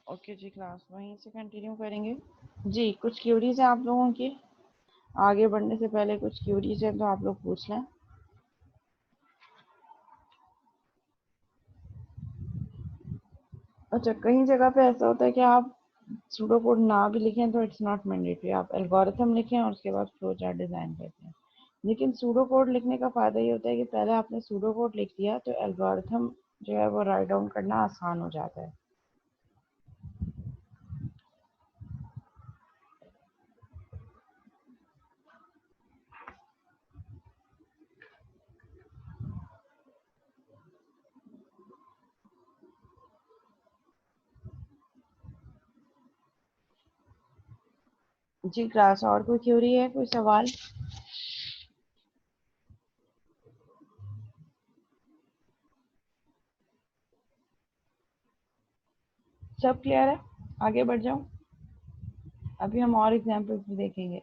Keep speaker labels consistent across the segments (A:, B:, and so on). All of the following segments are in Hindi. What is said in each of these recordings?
A: ओके जी, क्लास वहीं से कंटिन्यू करेंगे। जी, कुछ क्यूरीज हैं आप लोगों की? आगे बढ़ने से पहले कुछ क्यूरीज हैं तो आप लोग पूछ लें। अच्छा, कई जगह पे ऐसा होता है कि आप सूडो कोड ना भी लिखें तो इट्स नॉट मैंडेटरी, आप एल्गोरिथम लिखें और उसके बाद फ्लो चार्ट डिज़ाइन करते हैं। लेकिन सूडो कोड लिखने का फ़ायदा ये होता है कि पहले आपने सूडो कोड लिख दिया तो एल्गोरिथम जो है वो राइट डाउन करना आसान हो जाता है। जी क्लास, और कोई क्यूरी है, कोई सवाल? सब क्लियर है? आगे बढ़ जाऊँ? अभी हम और एग्जाम्पल्स भी देखेंगे।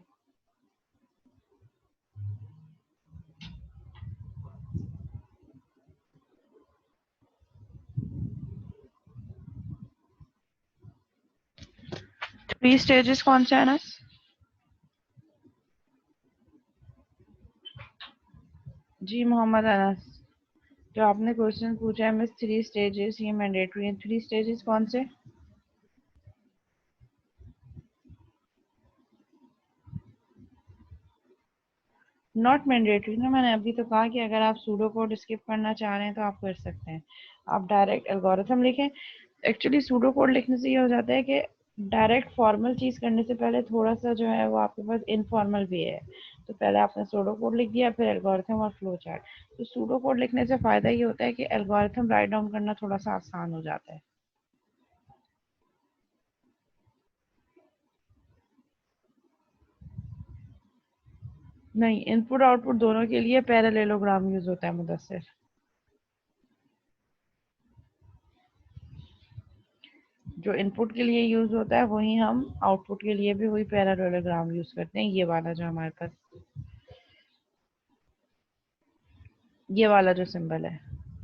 A: थ्री स्टेजेस कौन से हैं ना? जी मोहम्मद अनस, जो आपने क्वेश्चन पूछा है मिस, थ्री स्टेजेस ये मैंडेटरी हैं। थ्री स्टेजेस कौन से? नॉट मैंडेटरी ना, मैंने अभी तो कहा कि अगर आप सूडो कोड स्किप करना चाह रहे हैं तो आप कर सकते हैं। आप डायरेक्ट एल्गोरिथम लिखें। एक्चुअली सूडो कोड लिखने से ये हो जाता है कि डायरेक्ट फॉर्मल चीज़ करने से पहले थोड़ा सा जो है वो आपके पास इनफॉर्मल भी है। तो पहले आपने सूडो कोड लिख दिया, फिर एल्गोरिथम और फ्लो चार्ट। तो सूडो कोड लिखने से फ़ायदा ये होता है कि एल्गोरिथम राइट डाउन करना थोड़ा सा आसान हो जाता है। नहीं, इनपुट आउटपुट दोनों के लिए पैरेललोग्राम यूज़ होता है मुदस्सिर। जो इनपुट के लिए यूज़ होता है वही हम आउटपुट के लिए भी वही पैरेललोग्राम यूज़ करते हैं। ये वाला जो हमारे पास, ये वाला जो सिंबल है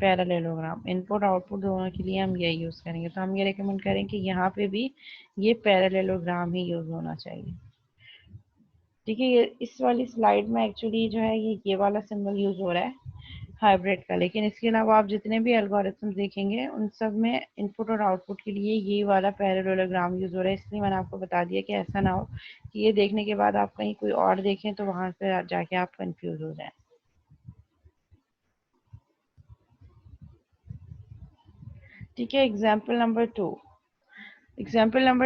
A: पैरेललोग्राम, इनपुट आउटपुट दोनों के लिए हम यही यूज़ करेंगे। तो हम ये रिकमेंड करें कि यहाँ पे भी ये पैरेललोग्राम ही यूज़ होना चाहिए। ठीक है, ये इस वाली स्लाइड में एक्चुअली जो है ये वाला सिंबल यूज़ हो रहा है हाइब्रिड का, लेकिन इसके अलावा आप जितने भी एल्गोरिथम देखेंगे उन सब में इनपुट और आउटपुट के लिए यही वाला पैरेललोग्राम यूज़ हो रहा है। इसलिए मैंने आपको बता दिया कि ऐसा ना हो कि ये देखने के बाद आप कहीं कोई और देखें तो वहां पे जाके आप कंफ्यूज हो जाएं। ठीक है, एग्जाम्पल नंबर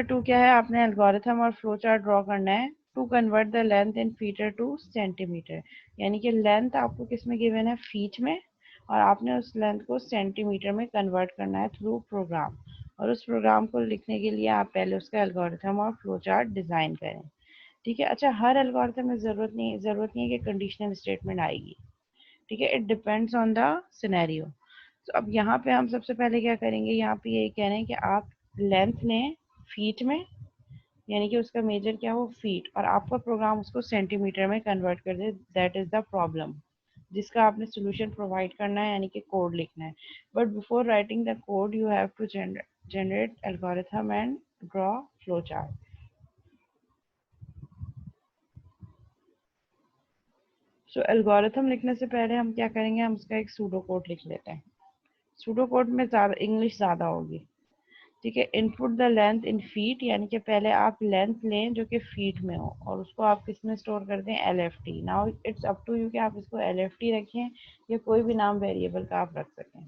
A: 2 क्या है? आपने एल्गोरिथम और फ्लो चार्ट ड्रॉ करना है to convert the length in feet to centimeter. यानी कि लेंथ आपको किस में गिवन है? फीट में, और आपने उस लेंथ को सेंटीमीटर में कन्वर्ट करना है थ्रू प्रोग्राम। और उस प्रोग्राम को लिखने के लिए आप पहले उसका एल्गोरिथम और फ्लो चार्ट डिज़ाइन करें। ठीक है। अच्छा, हर एल्गोरिथम में ज़रूरत नहीं है कि कंडीशनल स्टेटमेंट आएगी। ठीक है, it depends on the scenario. तो अब यहाँ पे हम सबसे पहले क्या करेंगे, यहाँ पे यही कह रहे हैं कि आप लेंथ लें फीट में, यानी कि उसका मेजर क्या हो? फीट, और आपका प्रोग्राम उसको सेंटीमीटर में कन्वर्ट कर दे। दैट इज द प्रॉब्लम जिसका आपने सोल्यूशन प्रोवाइड करना है, यानी कि कोड लिखना है। But before writing the code you have to generate algorithm and draw flow chart. So algorithm लिखने से पहले हम क्या करेंगे, हम उसका एक सूडो कोड लिख लेते हैं। सूडो कोड में ज़्यादा इंग्लिश ज़्यादा होगी। ठीक है, input the length in feet, यानी कि पहले आप लेंथ लें जो कि फीट में हो और उसको आप किस में स्टोर कर दें? L F T. Now it's up to you कि आप इसको एल एफ टी रखें या कोई भी नाम वेरिएबल का आप रख सकें।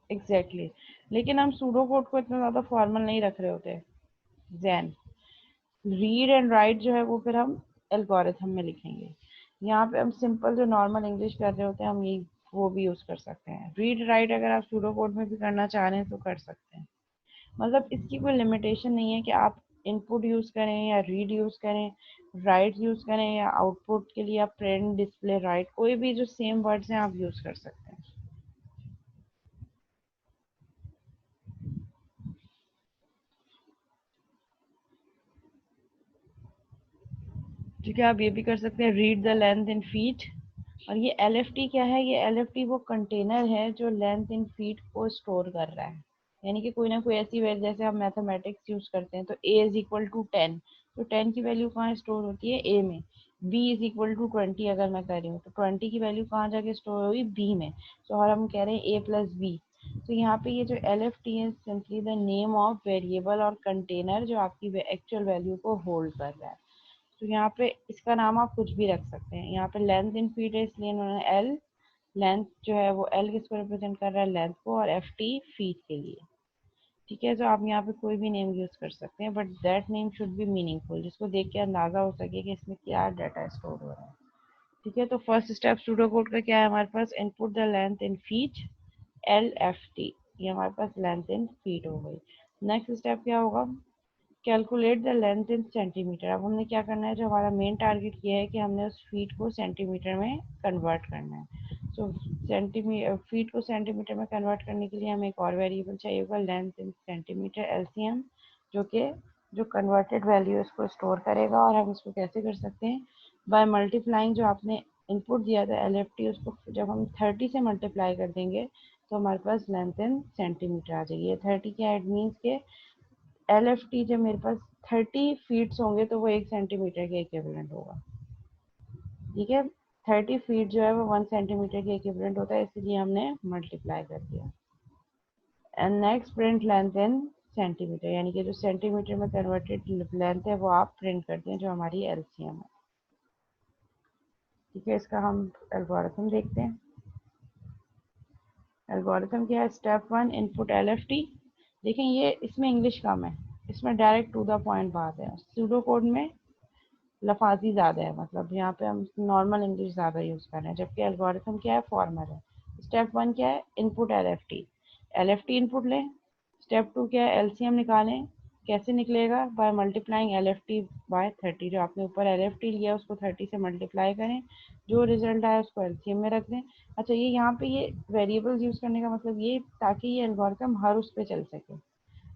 A: एग्जैक्टली लेकिन हम सूडो कोड को इतना ज़्यादा फॉर्मल नहीं रख रहे होते। जैन रीड एंड राइट जो है वो फिर हम एल्गोरिथम में लिखेंगे। यहाँ पे हम सिंपल जो नॉर्मल इंग्लिश कर रहे होते हैं हम ये वो भी यूज़ कर सकते हैं। रीड राइट अगर आप सूडो कोड में भी करना चाह रहे हैं तो कर सकते हैं। मतलब इसकी कोई लिमिटेशन नहीं है कि आप इनपुट यूज़ करें या रीड यूज़ करें, राइट यूज़ करें या आउटपुट के लिए आप प्रिंट डिस्प्ले राइट, कोई भी जो सेम वर्ड्स हैं आप यूज़ कर सकते हैं। ठीक है, आप ये भी कर सकते हैं read the length in feet, और ये LFT क्या है, ये LFT वो कंटेनर है जो लेंथ इन फीट को स्टोर कर रहा है। यानी कि कोई ना कोई ऐसी वैल्यू, जैसे हम मैथमेटिक्स यूज करते हैं तो a इज इक्वल टू 10, तो 10 की वैल्यू कहाँ स्टोर होती है, a में। b इज इक्वल टू 20 अगर मैं कर रही हूँ तो 20 की वैल्यू कहाँ जाके स्टोर होगी, b में। तो और हम कह रहे हैं a प्लस बी। तो यहाँ पे ये जो LFT है simply the name of variable और कंटेनर जो आपकी एक्चुअल वैल्यू को होल्ड कर रहा है। तो यहाँ पे इसका नाम आप कुछ भी रख सकते हैं। यहाँ पे लेंथ इन फीट है इसलिए इन्होंने एल, लेंथ जो है वो एल किसको रिप्रेजेंट कर रहा है, लेंथ को, और एफ टी फीट के लिए। ठीक है, तो आप यहाँ पे कोई भी नेम यूज कर सकते हैं, but that name should be meaningful, जिसको देख के अंदाजा हो सके कि इसमें क्या डाटा स्टोर हो रहा है। ठीक है, तो फर्स्ट स्टेप सूडो कोड का क्या है हमारे पास, input the length in feet, L F T, ये हमारे पास लेंथ इन फीट हो गई। नेक्स्ट स्टेप क्या होगा, calculate the length in centimetre. अब हमने क्या करना है, जो हमारा मेन टारगेट ये है कि हमने उस फीट को सेंटीमीटर में कन्वर्ट करना है। सो फीट को सेंटीमीटर में कन्वर्ट करने के लिए हमें एक और वेरिएबल चाहिए होगा, लेंथ इन सेंटीमीटर, LCM, जो कि जो कन्वर्टेड वैल्यू है उसको स्टोर करेगा। और हम इसको कैसे कर सकते हैं, बाय मल्टीप्लाइंग जो आपने इनपुट दिया था LFT, उसको जब हम 30 से मल्टीप्लाई कर देंगे तो हमारे पास लेंथ इन सेंटीमीटर आ जाएगी। ये 30 क्या है, इट मीन्स के LFT जब मेरे पास 30 फीट्स होंगे तो वो 1 सेंटीमीटर के इक्विवेलेंट होगा। ठीक है, 30 फीट जो है वो 1 सेंटीमीटर के इक्विवेलेंट होता है, इसलिए हमने मल्टीप्लाई कर दिया। And next print length in centimetre, यानी कि जो सेंटीमीटर में कन्वर्टेड लेंथ है वो आप प्रिंट करते हैं, जो हमारी LCM है। ठीक है, इसका हम एल्गोरिथम देखते हैं। एल्गोरिथम क्या है, स्टेप 1 इनपुट LFT। देखें ये इसमें इंग्लिश कम है, इसमें डायरेक्ट टू द पॉइंट बात है। सूडो कोड में लफाजी ज़्यादा है, मतलब यहाँ पे हम नॉर्मल इंग्लिश ज़्यादा यूज़ कर रहे हैं, जबकि एल्गोरिथम क्या है, फॉर्मल है। स्टेप 1 क्या है, इनपुट LFT इनपुट लें। स्टेप 2 क्या है, LCM निकालें। कैसे निकलेगा, बाय मल्टीप्लाइंग LFT बाय 30, जो आपने ऊपर LFT लिया उसको 30 से मल्टीप्लाई करें, जो रिजल्ट आया उसको LCM में रख दें। अच्छा, ये यहाँ पे ये वेरिएबल्स यूज़ करने का मतलब ये ताकि ये एल्गोरिथम हर उस पर चल सके।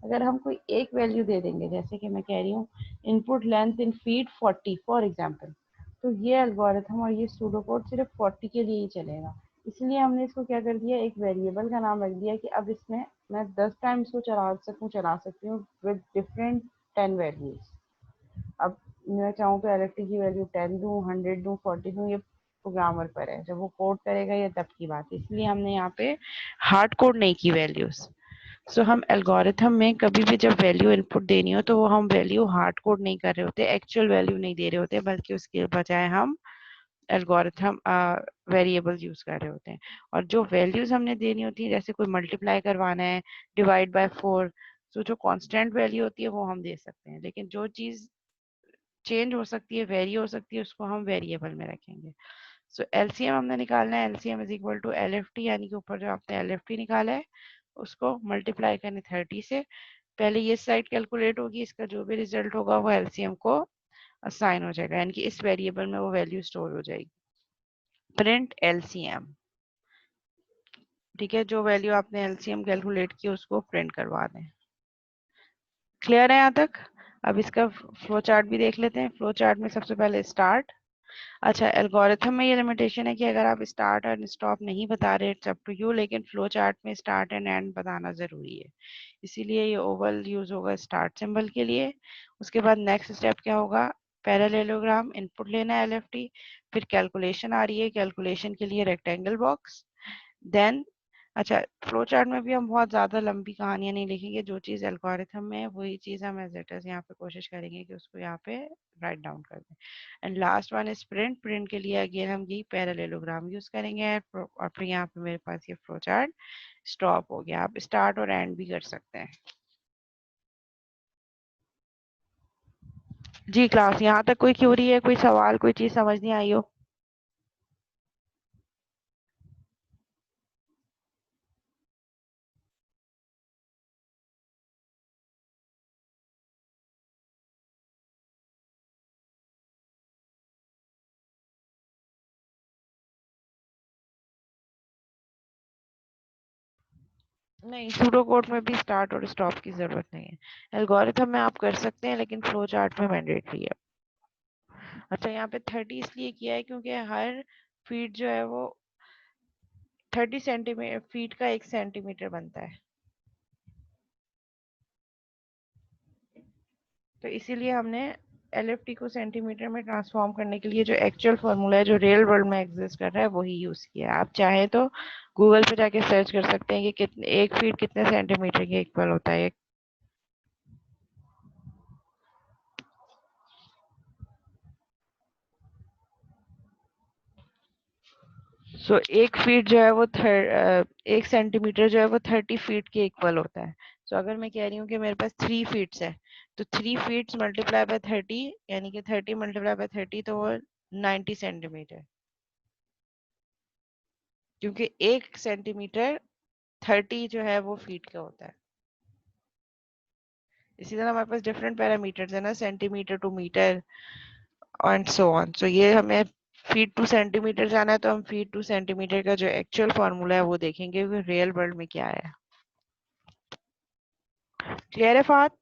A: अगर हम कोई एक वैल्यू दे देंगे, जैसे कि मैं कह रही हूँ input length in feet 40 for example, तो ये एल्गोरिथम और ये सूडो कोड सिर्फ 40 के लिए ही चलेगा। इसलिए हमने इसको क्या कर दिया, एक वेरिएबल का नाम रख दिया कि अब इसमें मैं 10 टाइम इसको चला सकती हूँ विद डिफरेंट 10 वैल्यूज। अब मैं चाहूँ तो LFT की वैल्यू 10 दूँ, 100 दूँ, 40 दूँ, ये प्रोग्रामर पर है, जब वो कोड करेगा ये तब की बात है। इसलिए हमने यहाँ पे हार्ड कोड नहीं की वैल्यूज। सो हम एल्गोरिथम में कभी भी जब वैल्यू इनपुट देनी हो तो वो हम वैल्यू हार्ड कोड नहीं कर रहे होते, एक्चुअल वैल्यू नहीं दे रहे होते, बल्कि उसके बजाय हम एल्गोरिथम वेरिएबल्स यूज कर रहे होते हैं। और जो वैल्यूज हमने देनी होती है, जैसे कोई मल्टीप्लाई करवाना है, डिवाइड बाय 4, तो जो कांस्टेंट वैल्यू होती है वो हम दे सकते हैं, लेकिन जो चीज चेंज हो सकती है, वेरी हो सकती है, उसको हम वेरिएबल में रखेंगे। सो LCM हमने निकालना है, LCM is equal to LFT, यानी कि ऊपर जो आपने LFT निकाला है उसको मल्टीप्लाई करने 30 से। पहले ये साइड कैलकुलेट होगी, इसका जो भी रिजल्ट होगा वो LCM को असाइन हो जाएगा, यानी कि इस वेरिएबल में वो वैल्यू स्टोर हो जाएगी। Print LCM। ठीक है, जो वैल्यू आपने LCM कैलकुलेट की उसको प्रिंट करवा दें। क्लियर है यहाँ तक? अब इसका फ्लो चार्ट भी देख लेते हैं। फ्लो चार्ट में सबसे पहले स्टार्ट। अच्छा, एल्गोरिथम में ये लिमिटेशन है कि अगर आप स्टार्ट और स्टॉप नहीं बता रहे, इट्स अप टू यू, लेकिन फ्लो चार्ट में स्टार्ट एंड एंड बताना ज़रूरी है, इसीलिए ये ओवल यूज होगा स्टार्ट सिंबल के लिए। उसके बाद नेक्स्ट स्टेप क्या होगा, पैरेललोग्राम इनपुट लेना है LFT, फिर कैलकुलेशन आ रही है, कैलकुलेशन के लिए रेक्टेंगल बॉक्स। देन अच्छा, फ्लो चार्ट में भी हम बहुत ज़्यादा लंबी कहानियाँ नहीं लिखेंगे, जो चीज़ एल्गोरिथम में है वही चीज़ हम एज इट इज़ यहाँ पे कोशिश करेंगे कि उसको यहाँ पे राइट डाउन कर दें। And last one is print. Print के लिए अगेन हम यही पैरेललोग्राम यूज करेंगे, और फिर यहाँ पे मेरे पास ये फ्लो चार्ट स्टॉप हो गया। आप स्टार्ट और एंड भी कर सकते हैं। जी क्लास, यहाँ तक कोई क्यूरी है, कोई सवाल, कोई चीज़ समझ नहीं आई हो? नहीं, सूडो कोड में भी स्टार्ट और स्टॉप की जरूरत नहीं है। एल्गोरिथम में आप कर सकते हैं, लेकिन फ्लो चार्ट में मैंडेटरी है। अच्छा, यहाँ पे 30 इसलिए किया है क्योंकि हर फीट जो है वो 30 सेंटीमीटर, फीट का 1 सेंटीमीटर बनता है। तो इसीलिए हमने LFT को सेंटीमीटर में ट्रांसफॉर्म करने के लिए जो एक्चुअल फार्मूला है जो रियल वर्ल्ड में एग्जिस्ट कर रहा है वही यूज किया है। आप चाहें तो गूगल पे जाके सर्च कर सकते हैं कि कितने 1 फीट कितने सेंटीमीटर के इक्वल होता है। सो 1 फीट जो है वो 1 सेंटीमीटर जो है वो 30 फीट के इक्वल होता है। सो अगर मैं कह रही हूँ कि मेरे पास 3 फीट्स है तो 3 फीट्स मल्टीप्लाई बाय 30 यानी कि 30 मल्टीप्लाई बाय 30 तो वो 90 सेंटीमीटर, क्योंकि 1 सेंटीमीटर 30 जो है वो फीट का होता है। इसी तरह हमारे पास डिफरेंट पैरामीटर्स है ना, centimetre to metre and so on. So ये हमें फीट टू सेंटीमीटर जाना है तो हम फीट टू सेंटीमीटर का जो एक्चुअल फार्मूला है वो देखेंगे कि रियल वर्ल्ड में क्या है। क्लियर है फात?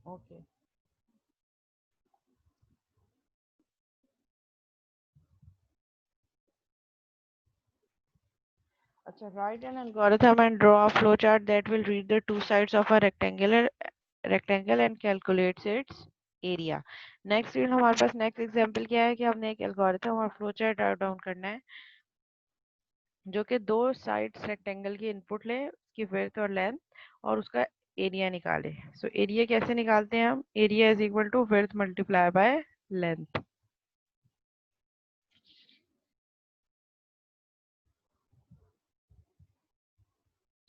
A: ओके। अच्छा, write an algorithm and draw a flowchart that will read the two sides of a rectangle and calculates its area. Next हमारे पास नेक्स्ट एग्जांपल क्या है कि हमने एक एल्गोरिथम और फ्लोचार्ट राइट डाउन करना है जो कि दो साइड्स रेक्टेंगल की इनपुट ले, उसकी विड्थ और लेंथ, और उसका एरिया निकाले। सो एरिया कैसे निकालते हैं हम? Area is equal to width multiply by length.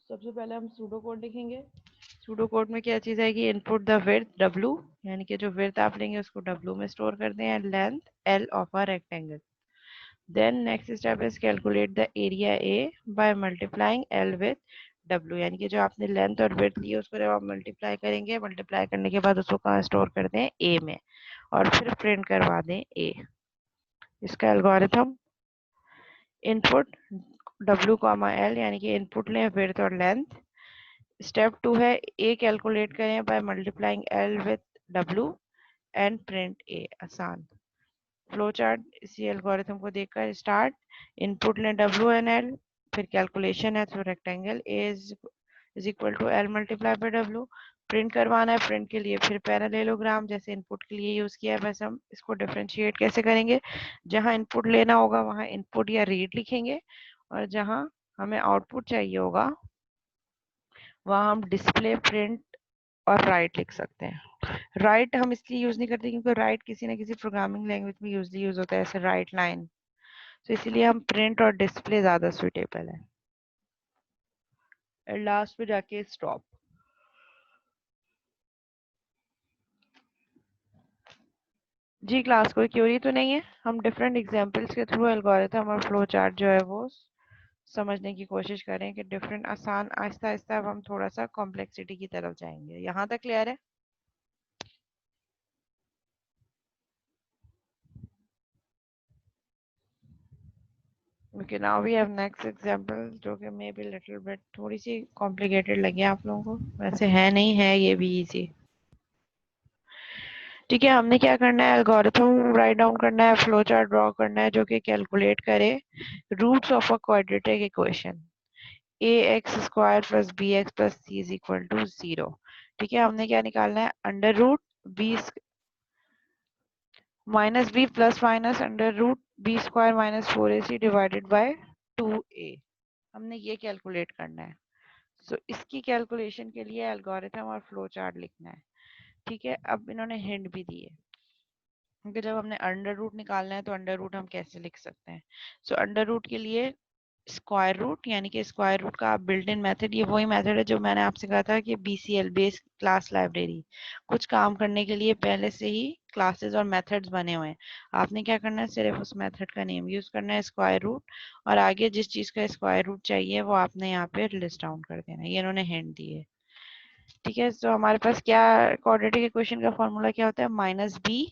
A: सबसे पहले हम सूडो कोड लिखेंगे। सूडो कोड में क्या चीज़ आएगी? इनपुट द विड्थ W, यानी कि जो विड्थ आप लेंगे उसको W में स्टोर कर दें, and length L of a rectangle. Then next step is calculate the area A by multiplying L with W, यानी कि जो आपने लेंथ और विड्थ ली है उसको जब आप मल्टीप्लाई करेंगे, मल्टीप्लाई करने के बाद उसको कहाँ स्टोर कर दें? A में, और फिर प्रिंट करवा दें A। इसका एल्गोरिथम इनपुट W, L, यानी कि इनपुट लें विड्थ और लेंथ। स्टेप 2 है ए कैलकुलेट करें by multiplying L with W and print A. आसान फ्लो चार्ट इसी एल्गोरिथम को देखकर स्टार्ट। इनपुट लें डब्ल्यू एंड एल, फिर कैलकुलेशन है through rectangle A is equal to L multiply by W. Print करवाना है, प्रिंट के लिए फिर पैरेललोग्राम जैसे इनपुट के लिए यूज किया है बस हम इसको डिफरेंशिएट कैसे करेंगे? जहां इनपुट लेना होगा वहां इनपुट या रीड लिखेंगे, और जहां हमें आउटपुट चाहिए होगा वहां हम डिस्प्ले, प्रिंट और राइट लिख सकते हैं। राइट हम इसलिए यूज नहीं करते क्योंकि राइट किसी ना किसी प्रोग्रामिंग लैंग्वेज में यूजली यूज होता है, ऐसे राइट लाइन। तो इसीलिए हम प्रिंट और डिस्प्ले ज्यादा सुटेबल है। और लास्ट में जाके स्टॉप। जी क्लास, कोई क्वेरी तो नहीं है? हम डिफरेंट एग्जांपल्स के थ्रू एल्गोरिथम और फ्लो चार्ट जो है वो समझने की कोशिश करें कि डिफरेंट आसान, आहिस्ता आहिस्ता अब हम थोड़ा सा कॉम्प्लेक्सिटी की तरफ जाएंगे। यहाँ तक क्लियर है? Okay, now we have next example जो कि मे बी लिटिल बिट थोड़ी सी कॉम्प्लिकेटेड लगे आप लोगों को, वैसे है नहीं, है ये भी इजी। ठीक है, हमने क्या करना है? एल्गोरिथम राइट डाउन करना है, फ्लो चार्ट ड्रॉ करना है जो कि कैलकुलेट करे roots of a quadratic equation A X square plus B X plus C is equal to 0। ठीक है, हमने क्या निकालना है? Under root B minus B plus minus under root B square minus 4ac divided by 2a। हमने ये कैलकुलेट करना है। सो इसकी कैलकुलेशन के लिए एल्गोरिथम और फ्लो चार्ट लिखना है। ठीक है, अब इन्होंने हिंट भी दी है क्योंकि जब हमने अंडर रूट निकालना है तो अंडर रूट हम कैसे लिख सकते हैं? सो अंडर रूट के लिए स्क्वायर रूट, यानी कि स्क्वायर रूट का आप बिल्ट इन मेथड, ये वही मेथड है जो मैंने आपसे कहा था कि BCL बेस क्लास लाइब्रेरी, कुछ काम करने के लिए पहले से ही क्लासेस और मेथड्स बने हुए हैं। आपने क्या करना है? सिर्फ उस मेथड का नेम यूज करना है, स्क्वायर रूट, और आगे जिस चीज का स्क्वायर रूट चाहिए वो आपने यहाँ पे लिस्ट डाउन कर देना है। ये इन्होंने हिंट दी है। ठीक है, तो हमारे पास क्या क्वाड्रेटिक इक्वेशन का फॉर्मूला क्या होता है? Minus B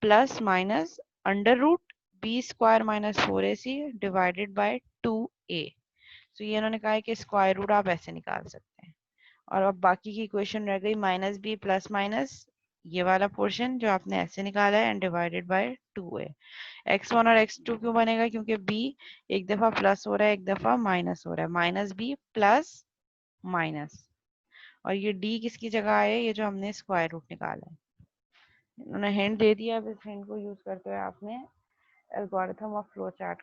A: plus minus under root B square minus 4ac divided by 2a। तो ये इन्होंने कहा है कि स्क्वायर रूट आप ऐसे निकाल सकते हैं। और अब बाकी की इक्वेशन रह गई माइनस बी प्लस माइनस ये वाला पोर्शन जो आपने ऐसे निकाला है and divided by 2a। x1 और x2 क्यों बनेगा? क्योंकि b एक दफा प्लस हो रहा है एक दफा माइनस हो रहा है, माइनस बी प्लस माइनस। और ये d किसकी जगह है? ये जो हमने स्क्वायर रूट निकाला है। उन्होंने हिंट दे दिया। अब इस हिंट को यूज करते हुए आपने algorithm of flow chart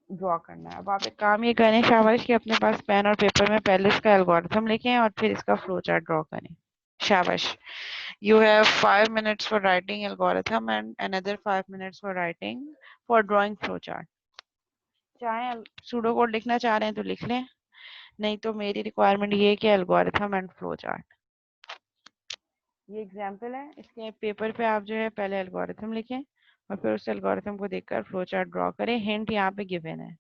A: draw करना है। अब आप एक काम ये करें शाबाश कि अपने पास पेन और पेपर में पहले इसका एल्गोरिथम लिखें और फिर इसका फ्लो चार्ट ड्रॉ करें। शाबाश। You have 5 minutes for writing algorithm and another 5 minutes for writing for drawing flowchart. चाहे सूडो कोड लिखना चाह रहे हैं तो लिख लें, नहीं तो मेरी रिक्वायरमेंट ये है कि एल्गोरिथम एंड फ्लो चार्ट। ये एग्जांपल है, इसके पेपर पे आप जो है पहले एल्गोरिथम लिखें और फिर उस एल्गोरिथम को देखकर फ्लो चार्ट ड्रॉ करें। हिंट यहाँ पे गिवन है।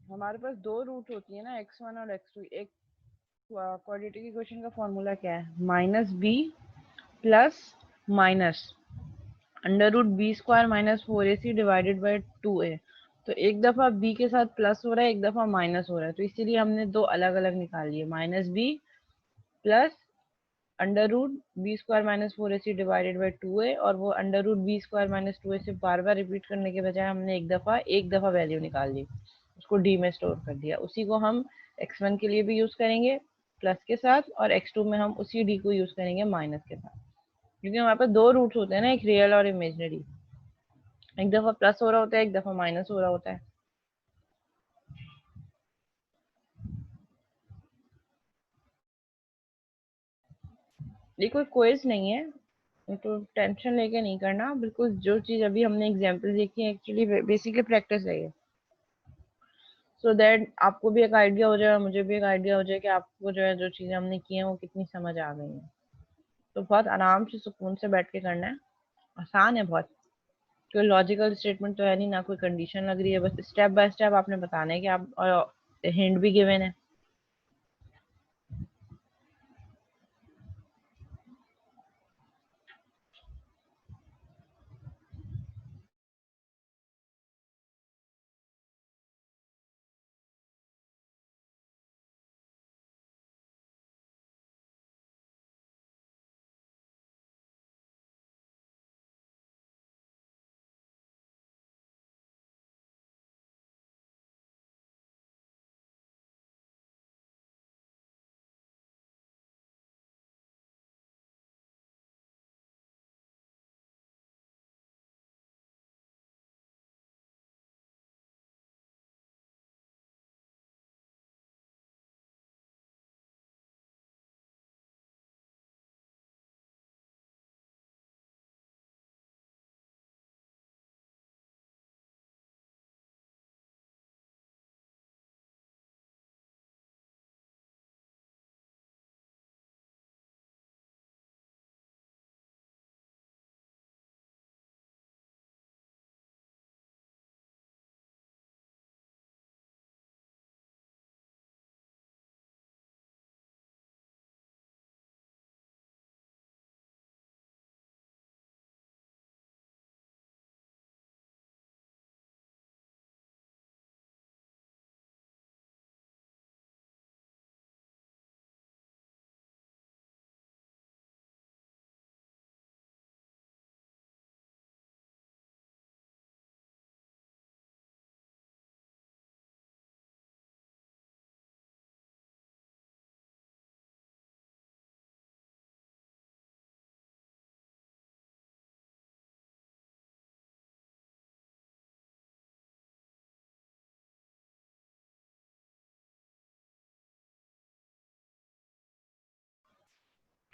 A: हमारे पास दो रूट होती है ना, x1 और x2। एक क्वाड्रेटिक इक्वेशन का फॉर्मूला क्या है? Minus B plus minus under root B square minus 4ac divided by 2a। तो एक दफा b के साथ प्लस हो रहा है एक दफा माइनस हो रहा है, तो इसीलिए हमने दो अलग अलग निकाल लिए। Minus B plus under root B square minus 4ac divided by 2a, और वो under root B square minus 2a से बार बार रिपीट करने के बजाय हमने एक दफा वैल्यू निकाल ली, उसको डी में स्टोर कर दिया। उसी को हम x1 के लिए भी यूज करेंगे प्लस के साथ, और x2 में हम उसी डी को यूज करेंगे माइनस के साथ, क्योंकि हमारे पास दो रूट्स होते हैं ना, एक रियल और इमेजिनरी। एक दफा प्लस हो रहा होता है एक दफा माइनस हो रहा होता है। ये कोई क्विज नहीं है, तो टेंशन लेके नहीं करना। बिल्कुल जो चीज अभी हमने एग्जांपल देखी है एक्चुअली बेसिकली प्रैक्टिस है ये, सो दैट आपको भी एक आइडिया हो जाए और मुझे भी एक आइडिया हो जाए कि आपको जो है जो चीजें हमने की हैं वो कितनी समझ आ गई हैं। तो बहुत आराम से सुकून से बैठ के करना है, आसान है बहुत। कोई लॉजिकल स्टेटमेंट तो है नहीं, ना कोई कंडीशन लग रही है, बस स्टेप बाय स्टेप आपने बताना है कि आप, और हिंट भी गिवन है।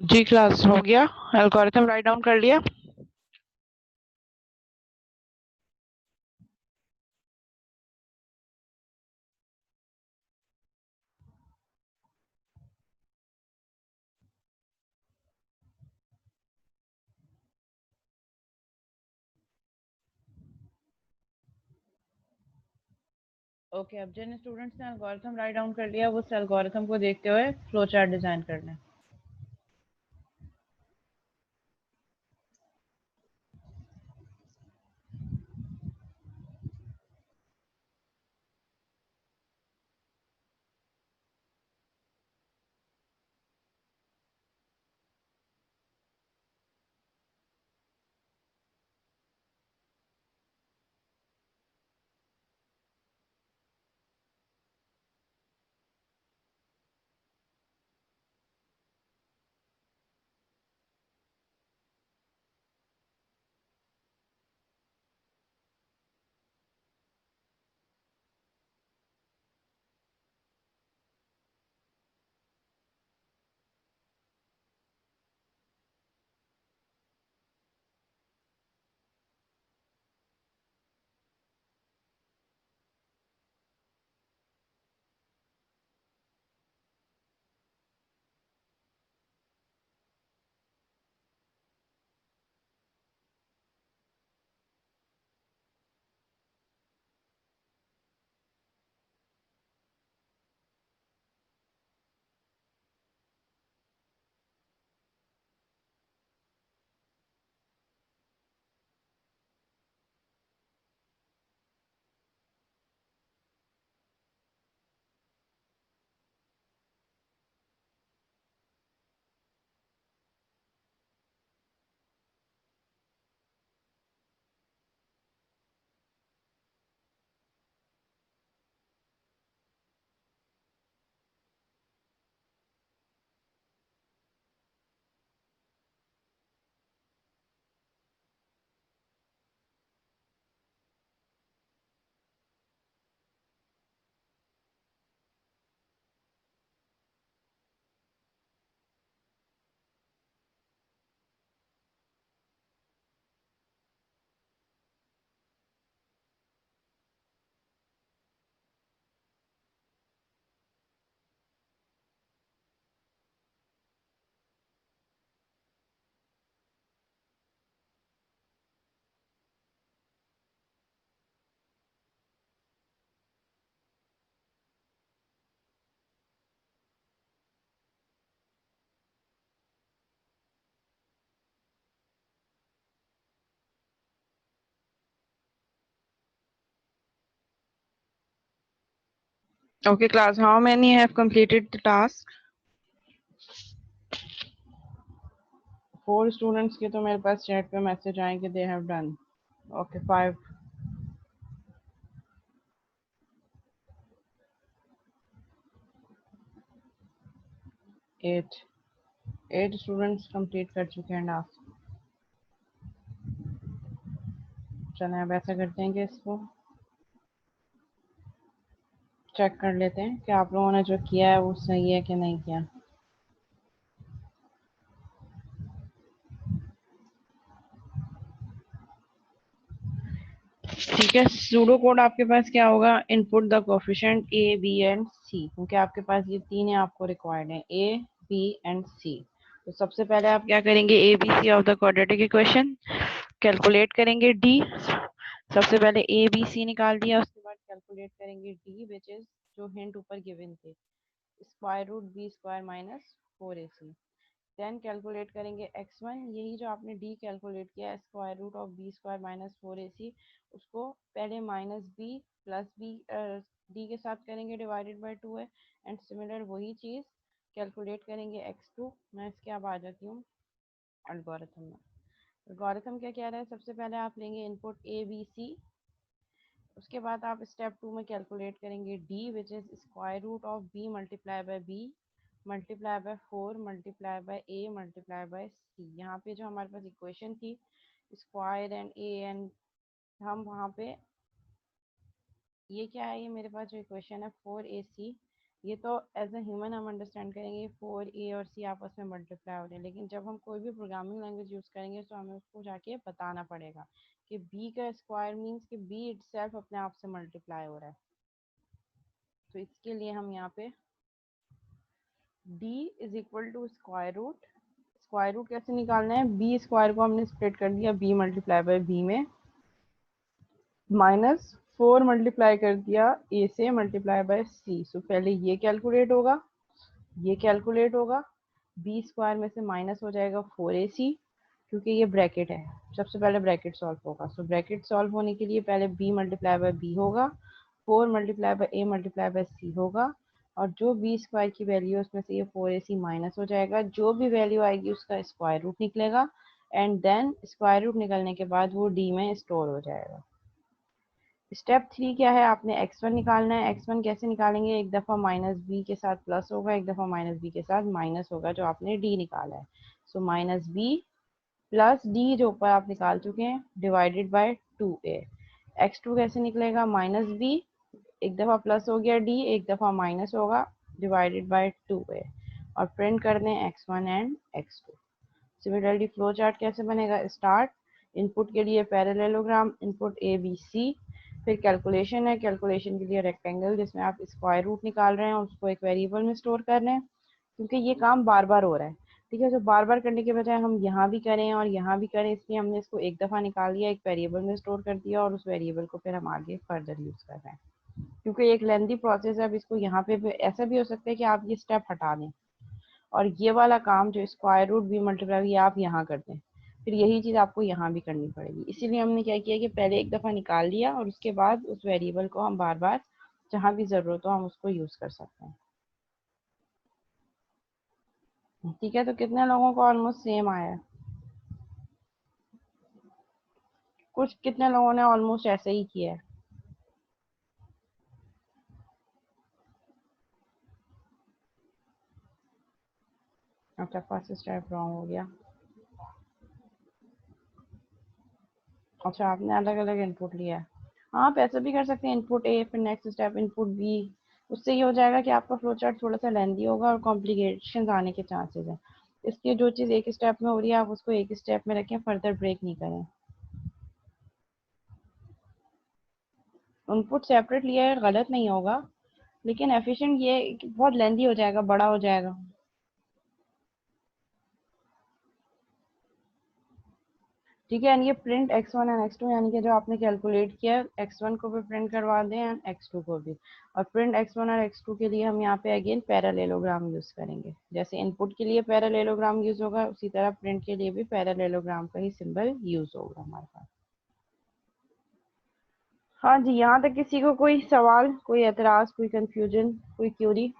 A: जी क्लास हो गया, एल्गोरिथम राइट डाउन कर लिया। ओके, अब जिन स्टूडेंट्स ने एल्गोरिथम राइट डाउन कर लिया वो उस एल्गोरिथम को देखते हुए फ्लो चार्ट डिजाइन करना है। Okay class, how many have completed the task? 4 students के तो मेरे पास चैट पे मैसेज आए कि they have done. Okay 5, 8, 8 students complete कर चुके हैं टास्क। चलें अब ऐसा करते हैं कि इसको चेक कर लेते हैं कि आप लोगों ने जो किया है वो सही है कि नहीं किया। ठीक है, सूडो कोड आपके पास क्या होगा, input the coefficient A B and C, क्योंकि आपके पास ये तीन है, आपको रिक्वायर्ड है ए बी एंड सी। तो सबसे पहले आप क्या करेंगे, A B C of the quadratic equation calculate करेंगे डी। सबसे पहले ए बी सी निकाल दिया, उसके बाद कैलकुलेट करेंगे डी विच इज जो हिंट ऊपर गिवन थे, square root B square minus 4ac। Then calculate करेंगे x1, यही जो आपने d कैलकुलेट किया square root of B square minus 4ac, उसको पहले minus B plus B D के साथ करेंगे, डिवाइडेड बाय 2 है। एंड सिमिलर वही चीज़ कैलकुलेट करेंगे x2। मैं इसके अब आ जाती हूँ एल्गोरिथम में। एल्गोरिथम क्या कह रहा है, सबसे पहले आप लेंगे इनपुट ए बी सी, उसके बाद आप स्टेप 2 में कैलकुलेट करेंगे d which is square root of b multiply by b multiply by 4 multiply by a multiply by c। यहाँ पे जो हमारे पास इक्वेशन थी स्क्वायर एंड a एंड, हम वहाँ पे ये क्या है, ये मेरे पास जो इक्वेशन है 4ac, ये तो एज ए ह्यूमन हम अंडरस्टैंड करेंगे 4a और c आपस में मल्टीप्लाई हो रहे हैं, लेकिन जब हम कोई भी प्रोग्रामिंग लैंग्वेज यूज़ करेंगे तो हमें उसको जाके बताना पड़ेगा कि b का स्क्वायर मीन्स कि b इटसेल्फ अपने आप से मल्टीप्लाई हो रहा है। तो इसके लिए हम यहाँ पे d is equal to square root कैसे निकालना है, b स्क्वायर को हमने स्प्लिट कर दिया b मल्टीप्लाई बाय b में, माइनस 4 मल्टीप्लाई कर दिया a से मल्टीप्लाई बाय c। सो पहले ये कैलकुलेट होगा, ये कैलकुलेट होगा, बी स्क्वायर में से माइनस हो जाएगा 4ac, क्योंकि ये ब्रैकेट है, सबसे पहले ब्रैकेट सॉल्व होगा। सो ब्रैकेट सॉल्व होने के लिए पहले b मल्टीप्लाई बाय b होगा, 4 multiply by a multiply by c होगा, और जो बी स्क्वायर की वैल्यू है उसमें से ये 4ac माइनस हो जाएगा, जो भी वैल्यू आएगी उसका स्क्वायर रूट निकलेगा, एंड देन स्क्वायर रूट निकलने के बाद वो d में स्टोर हो जाएगा। स्टेप 3 क्या है, आपने x1 निकालना है। x1 कैसे निकालेंगे, एक दफ़ा माइनस बी के साथ प्लस होगा, एक दफ़ा माइनस बी के साथ माइनस होगा, जो आपने d निकाला है। So minus B plus D जो ऊपर आप निकाल चुके हैं डिवाइडेड बाय 2a। x2 कैसे निकलेगा, माइनस बी, एक दफ़ा प्लस हो गया d, एक दफ़ा माइनस होगा डिवाइडेड बाय 2a, और प्रिंट कर दें x1 and x2। Similarly flow chart कैसे बनेगा, स्टार्ट, इनपुट के लिए parallelogram, input A B C, फिर कैलकुलेशन है, कैलकुलेशन के लिए रेक्टेंगल जिसमें आप स्क्वायर रूट निकाल रहे हैं और उसको एक वेरिएबल में स्टोर कर रहे हैं, क्योंकि ये काम बार बार हो रहा है। ठीक है, तो बार बार करने के बजाय हम यहाँ भी करें और यहाँ भी करें, इसलिए हमने इसको एक दफ़ा निकाल दिया, एक वेरिएबल में स्टोर कर दिया, और उस वेरिएबल को फिर हम आगे फर्दर यूज़ कर रहे हैं, क्योंकि एक लेंथी प्रोसेस है। अब इसको यहाँ पे भी ऐसा भी हो सकता है कि आप ये स्टेप हटा दें और ये वाला काम जो स्क्वायर रूट बी मल्टीप्लाई ये आप यहाँ कर दें, फिर यही चीज़ आपको यहाँ भी करनी पड़ेगी। इसीलिए हमने क्या किया कि पहले एक दफ़ा निकाल लिया और उसके बाद उस वेरिएबल को हम बार बार जहाँ भी ज़रूरत हो हम उसको यूज़ कर सकते हैं। ठीक है, तो कितने लोगों को ऑलमोस्ट सेम आया है, कुछ कितने लोगों ने ऑलमोस्ट ऐसे ही किया है। अच्छा, फर्स्ट स्टेप रॉन्ग हो गया। अच्छा, आपने अलग अलग इनपुट लिया है। हाँ, आप ऐसा भी कर सकते हैं, इनपुट ए फिर नेक्स्ट स्टेप इनपुट बी। उससे ये हो जाएगा कि आपका फ्लो चार्ट थोड़ा सा लेंदी होगा और कॉम्प्लिकेशन आने के चांसेस हैं। इसलिए जो चीज़ एक स्टेप में हो रही है आप उसको एक स्टेप में रखें, फर्दर ब्रेक नहीं करें। इनपुट सेपरेट लिया है गलत नहीं होगा, लेकिन एफिशिएंट ये कि बहुत लेंदी हो जाएगा, बड़ा हो जाएगा। ठीक है, यानी ये प्रिंट x1 एंड x2, यानी कि जो आपने कैलकुलेट किया x1 को भी प्रिंट करवा दें एंड x2 को भी। और प्रिंट x1 और x2 के लिए हम यहाँ पे अगेन पैरेललोग्राम यूज़ करेंगे, जैसे इनपुट के लिए पैरेललोग्राम यूज़ होगा उसी तरह प्रिंट के लिए भी पैरेललोग्राम का ही सिंबल यूज़ होगा हमारे पास। हाँ जी, यहाँ तक किसी को कोई सवाल, कोई एतराज़, कोई कंफ्यूजन, कोई क्यूरी?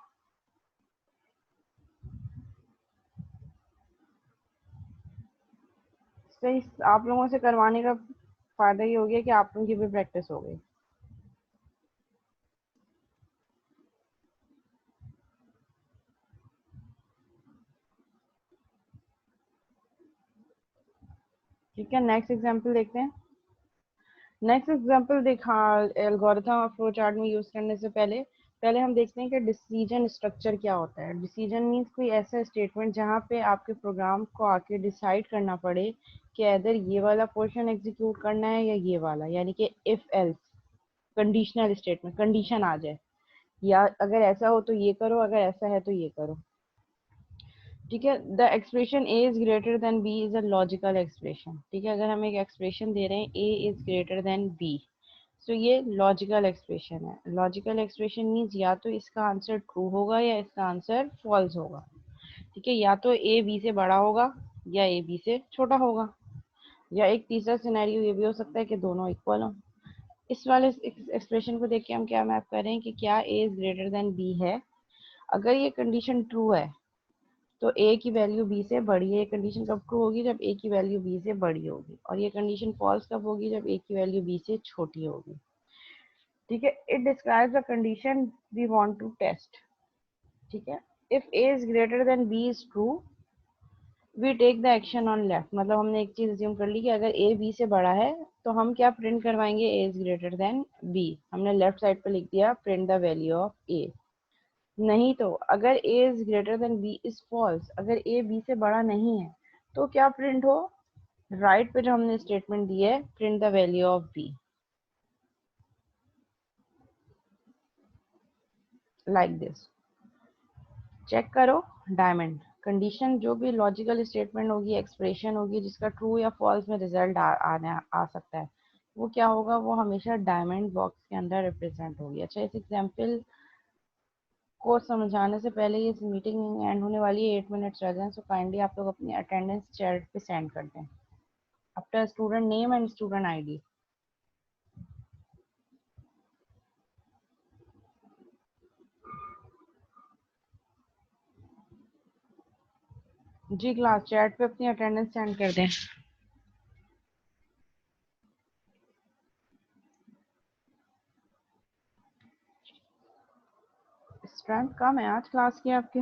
A: सही, आप लोगों से करवाने का फ़ायदा ये हो गया कि आप लोगों की भी प्रैक्टिस हो गई। ठीक है, नेक्स्ट एग्जाम्पल देखते हैं। नेक्स्ट एग्जांपल देखा, एल्गोरिथम और फ्लो चार्ट में यूज़ करने से पहले पहले हम देखते हैं कि डिसीजन स्ट्रक्चर क्या होता है। डिसीजन मीन्स कोई ऐसा स्टेटमेंट जहाँ पे आपके प्रोग्राम को आके डिसाइड करना पड़े कि अदर ये वाला पोर्शन एग्जीक्यूट करना है या ये वाला, यानी कि if else conditional statement, condition आ जाए, या अगर ऐसा हो तो ये करो, अगर ऐसा है तो ये करो। ठीक है, the expression A is greater than B is a logical expression. ठीक है, अगर हम एक एक्सप्रेशन दे रहे हैं A is greater than B, तो ये लॉजिकल एक्सप्रेशन है। लॉजिकल एक्सप्रेशन मीन्स या तो इसका आंसर ट्रू होगा या इसका आंसर फॉल्स होगा। ठीक है, या तो ए बी से बड़ा होगा या ए बी से छोटा होगा, या एक तीसरा सिनेरियो ये भी हो सकता है कि दोनों इक्वल हो। इस वाले एक्सप्रेशन को देख के हम क्या मैप कर रहे हैं कि क्या ए इज ग्रेटर देन बी है। अगर ये कंडीशन ट्रू है तो ए की वैल्यू बी से बड़ी है। ये कंडीशन कब ट्रू होगी, जब ए की वैल्यू बी से बड़ी होगी, और ये कंडीशन फॉल्स कब होगी, जब ए की वैल्यू बी से छोटी होगी। ठीक है, it describes a condition we want to test. ठीक है, if A is greater than B is true we take the action on left. मतलब हमने एक चीज अज्यूम कर ली कि अगर ए बी से बड़ा है तो हम क्या प्रिंट करवाएंगे, A is greater than B. हमने लेफ्ट साइड पे लिख दिया print the value of A. नहीं तो अगर a is greater than b is false, अगर a b से बड़ा नहीं है तो क्या प्रिंट हो, राइट पे जो हमने स्टेटमेंट दी है, print the value of b, like this. Check करो डायमंड कंडीशन, जो भी लॉजिकल स्टेटमेंट होगी, एक्सप्रेशन होगी, जिसका ट्रू या फॉल्स में रिजल्ट आ सकता है, वो क्या होगा, वो हमेशा डायमंड बॉक्स के अंदर रिप्रेजेंट होगी। अच्छा, इस एग्जाम्पल को समझाने से पहले, ये मीटिंग एंड होने वाली है, 8 मिनट्स रह गए हैं, सो काइंडली आप लोग अपनी अटेंडेंस चैट पे सेंड कर दें after student name and student ID. जी क्लास चैट पे अपनी अटेंडेंस सेंड कर दें। स्ट्रेंथ कम है आज क्लास की आपके।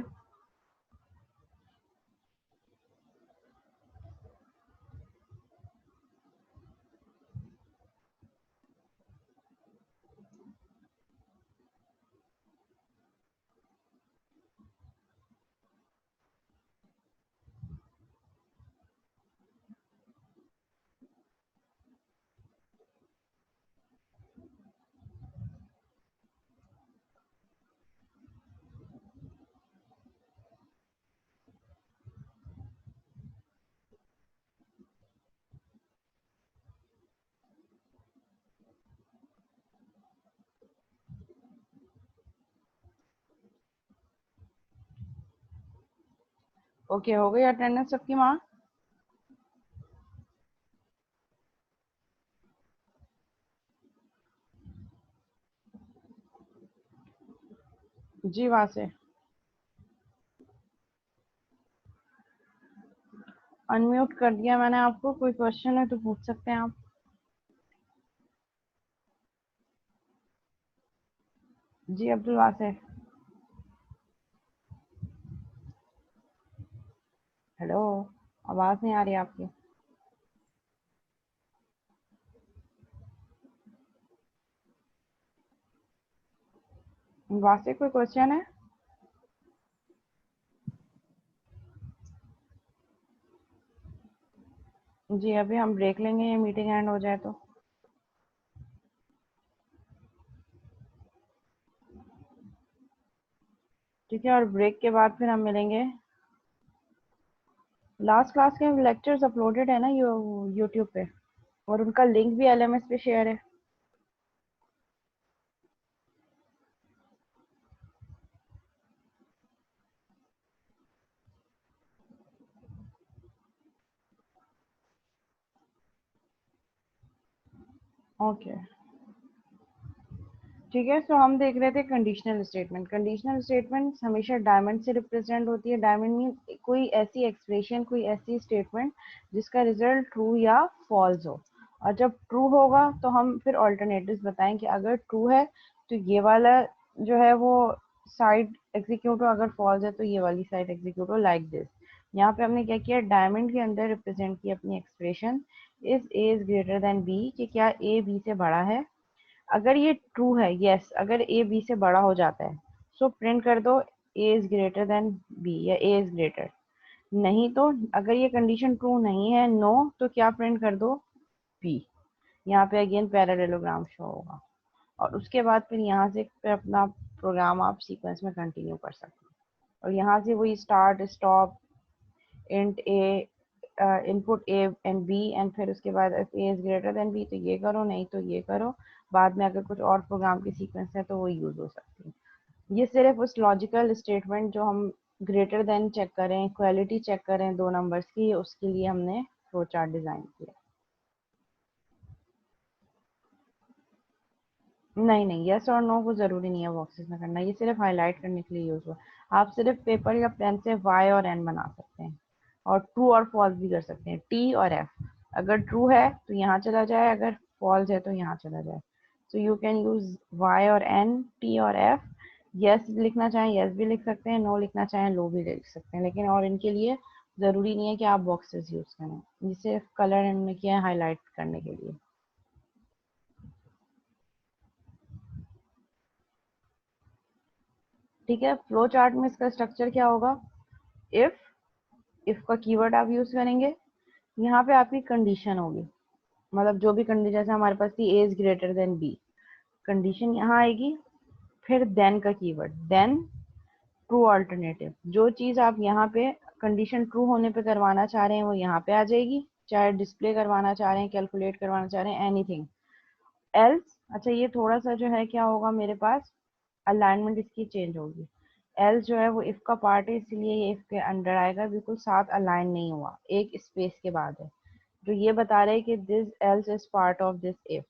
A: ओके, हो गई अटेंडेंस सबकी माँ। जी वहाँ से अनम्यूट कर दिया मैंने आपको, कोई क्वेश्चन है तो पूछ सकते हैं आप। जी अब्दुल वासिफ। हेलो, आवाज नहीं आ रही आपकी। वासिफ कोई क्वेश्चन है? जी अभी हम ब्रेक लेंगे, ये मीटिंग एंड हो जाए तो। ठीक है, और ब्रेक के बाद फिर हम मिलेंगे। लास्ट क्लास के लेक्चर्स अपलोडेड है ना यूट्यूब पे, और उनका लिंक भी एलएमएस पे शेयर है। ओके ठीक है, सो हम देख रहे थे कंडीशनल स्टेटमेंट। कंडीशनल स्टेटमेंट हमेशा डायमंड से रिप्रेजेंट होती है। डायमंड मीन कोई ऐसी एक्सप्रेशन, कोई ऐसी स्टेटमेंट जिसका रिजल्ट ट्रू या फॉल्स हो। और जब ट्रू होगा तो हम फिर ऑल्टरनेटिव्स बताएं कि अगर ट्रू है तो ये वाला जो है वो साइड एग्जीक्यूट हो, अगर फॉल्स है तो ये वाली साइड एग्जीक्यूट हो, लाइक दिस। यहाँ पे हमने क्या किया, डायमंड के अंदर रिप्रेजेंट किया अपनी expression, is greater than B, कि क्या ए बी से बड़ा है। अगर ये ट्रू है, यस, अगर ए बी से बड़ा हो जाता है, सो प्रिंट कर दो ए इज ग्रेटर देन बी या ए इज ग्रेटर। नहीं तो अगर ये कंडीशन ट्रू नहीं है, नो, तो क्या प्रिंट कर दो, बी। यहाँ पे अगेन पैरेललोग्राम शो होगा, और उसके बाद फिर यहाँ से फिर अपना प्रोग्राम आप सीक्वेंस में कंटिन्यू कर सकते हैं। और यहाँ से वही start stop int A, input A and B, and फिर उसके बाद if A is greater than B तो ये करो, नहीं तो ये करो। बाद में अगर कुछ और प्रोग्राम की सीक्वेंस है तो वो यूज हो सकती है। ये सिर्फ उस लॉजिकल स्टेटमेंट जो हम ग्रेटर देन चेक करें, क्वालिटी चेक करें दो नंबर्स की, उसके लिए हमने फ्लो चार्ट डिजाइन किया। नहीं नहीं, यस और नो को जरूरी नहीं है बॉक्सेस में करना, ये सिर्फ हाईलाइट करने के लिए यूज हुआ। आप सिर्फ पेपर या पेन से वाई और एन बना सकते हैं, और ट्रू और फॉल्स भी कर सकते हैं, टी और एफ। अगर ट्रू है तो यहाँ चला जाए, अगर फॉल्स है तो यहाँ चला जाए। So you can use Y और एन, टी और एफ। यस लिखना चाहें यस भी लिख सकते हैं, नो लिखना चाहें लो भी लिख सकते हैं, लेकिन और इनके लिए जरूरी नहीं है कि आप बॉक्सेस यूज करें, ये सिर्फ कलर इनमें किया है हाईलाइट करने के लिए। ठीक है, फ्लो चार्ट में इसका स्ट्रक्चर क्या होगा, इफ इफ का कीवर्ड आप यूज करेंगे, यहाँ पे आपकी कंडीशन होगी, मतलब जो भी कंडीशन, जैसे हमारे पास थी A is greater than B, condition यहाँ आएगी, फिर देन का कीवर्ड, देन ट्रू अल्टरनेटिव, जो चीज आप यहाँ पे कंडीशन ट्रू होने पे करवाना चाह रहे हैं वो यहाँ पे आ जाएगी, चाहे डिस्प्ले करवाना चाह रहे हैं, कैलकुलेट करवाना चाह रहे हैं, एनीथिंग एल्स। अच्छा, ये थोड़ा सा जो है क्या होगा मेरे पास, अलाइनमेंट इसकी चेंज होगी, एल्स जो है वो इफ का पार्ट है, इसलिए ये इफ के अंडर आएगा, बिल्कुल साथ अलाइन नहीं हुआ, एक स्पेस के बाद है, जो ये बता रहे हैं कि this else is part of this if,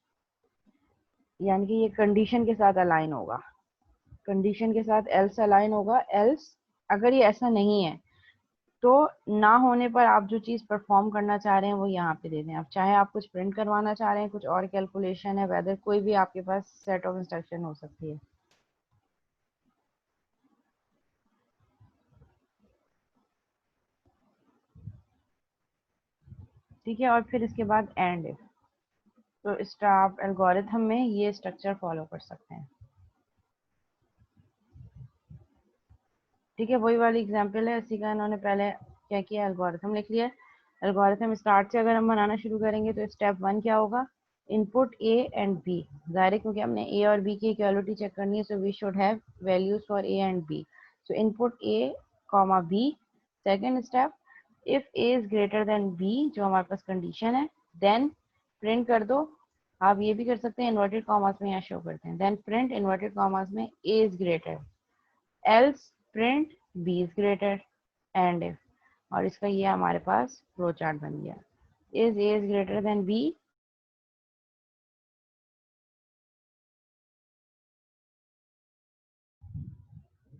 A: यानी कि ये कंडीशन के साथ अलाइन होगा, कंडीशन के साथ एल्स अलाइन होगा, एल्स अगर ये ऐसा नहीं है तो ना होने पर आप जो चीज परफॉर्म करना चाह रहे हैं वो यहाँ पे दे दें, आप चाहे आप कुछ प्रिंट करवाना चाह रहे हैं, कुछ और कैलकुलेशन है, वेदर कोई भी आपके पास सेट ऑफ इंस्ट्रक्शन हो सकती है। ठीक है, और फिर इसके बाद एंड इफ, तो इस आप एल्गोरिथम में ये स्ट्रक्चर फॉलो कर सकते हैं। ठीक है, वही वाली एग्जांपल है, इसी का इन्होंने पहले क्या किया, एल्गोरिथम लिख लिया। एल्गोरिथम स्टार्ट से अगर हम बनाना शुरू करेंगे तो स्टेप 1 क्या होगा, इनपुट ए एंड बी, ज़ाहिर है क्योंकि हमने ए और बी की इक्वालिटी चेक करनी है, so we should have values for A and B, so input A comma B. Second step, if A is greater than B, जो हमारे पास कंडीशन है, देन प्रिंट कर दो, आप ये भी कर सकते हैं इन्वर्टेड कॉमास में, यहाँ शो करते हैं, देन प्रिंट इन्वर्टेड कॉमास में A is greater, else print b is greater, and if, और इसका ये हमारे पास फ्लो चार्ट बन गया, is a is greater than b।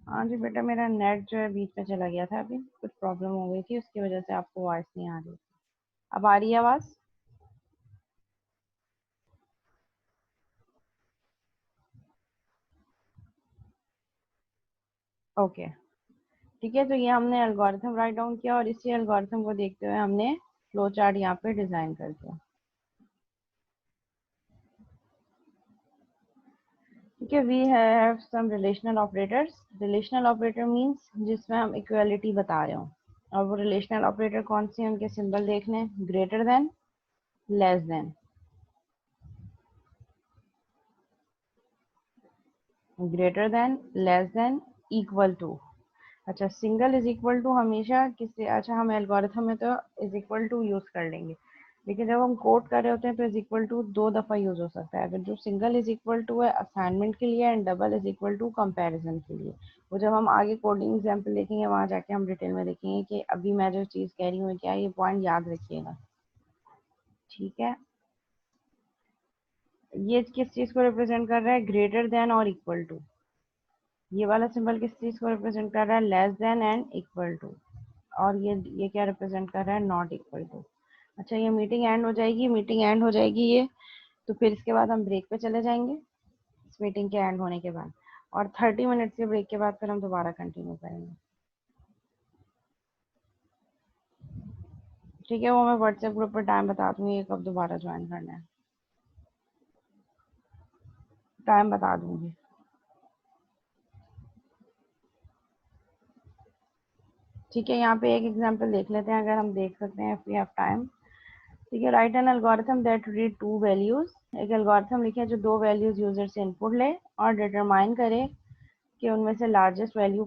A: हाँ जी बेटा, मेरा नेट जो है बीच में चला गया था, अभी कुछ प्रॉब्लम हो गई थी, उसकी वजह से आपको वॉइस नहीं आ रही। अब आ रही है आवाज? ओके, ठीक है, तो ये हमने एल्गोरिथम राइट डाउन किया, और इसी एल्गोरिथम को देखते हुए हमने फ्लो चार्ट यहाँ पे डिजाइन कर दिया। ठीक है, we have some relational operators, relational operator means जिसमें हम इक्वालिटी बता रहे हो, और वो रिलेशनल ऑपरेटर कौन से हैं, उनके सिंबल देखने हैं, greater than, less than, greater than, less than, equal to. अच्छा, सिंगल इज इक्वल टू हमेशा किससे, अच्छा हम एल्गोरिथम में तो इज इक्वल टू यूज कर लेंगे, लेकिन जब हम कोड कर रहे होते हैं तो इज इक्वल टू दो दफा यूज हो सकता है, अगर जो सिंगल इज इक्वल टू है असाइनमेंट के लिए, and double is equal to comparison के लिए, वो जब हम आगे कोडिंग एग्जाम्पल देखेंगे वहां जाके हम डिटेल में देखेंगे कि अभी मैं जो चीज कह रही हूँ क्या, ये पॉइंट याद रखिएगा। ठीक है, ये किस चीज को रिप्रेजेंट कर रहा है, ग्रेटर देन और इक्वल टू, ये वाला सिंबल किस चीज को रिप्रेजेंट कर रहा है, less than and equal to, और ये क्या रिप्रेजेंट कर रहा है, नॉट इक्वल टू। अच्छा, ये मीटिंग एंड हो जाएगी, मीटिंग एंड हो जाएगी ये, तो फिर इसके बाद हम ब्रेक पे चले जाएंगे, इस मीटिंग के एंड होने के बाद, और 30 मिनट के ब्रेक के बाद फिर हम दोबारा कंटिन्यू करेंगे। ठीक है, वो मैं व्हाट्सएप ग्रुप पर टाइम बता दूंगी कब दोबारा ज्वाइन करना है, टाइम बता दूंगी। ठीक है, यहाँ पे एक एग्जांपल देख लेते हैं, अगर हम देख सकते हैं, इफ वी हैव टाइम। ठीक है, right an algorithm that read to values, एक एल्गोरिथम लिखे जो दो वैल्यूज यूजर से इनपुट ले और डिटरमाइन करे कि उनमें से लार्जेस्ट वैल्यू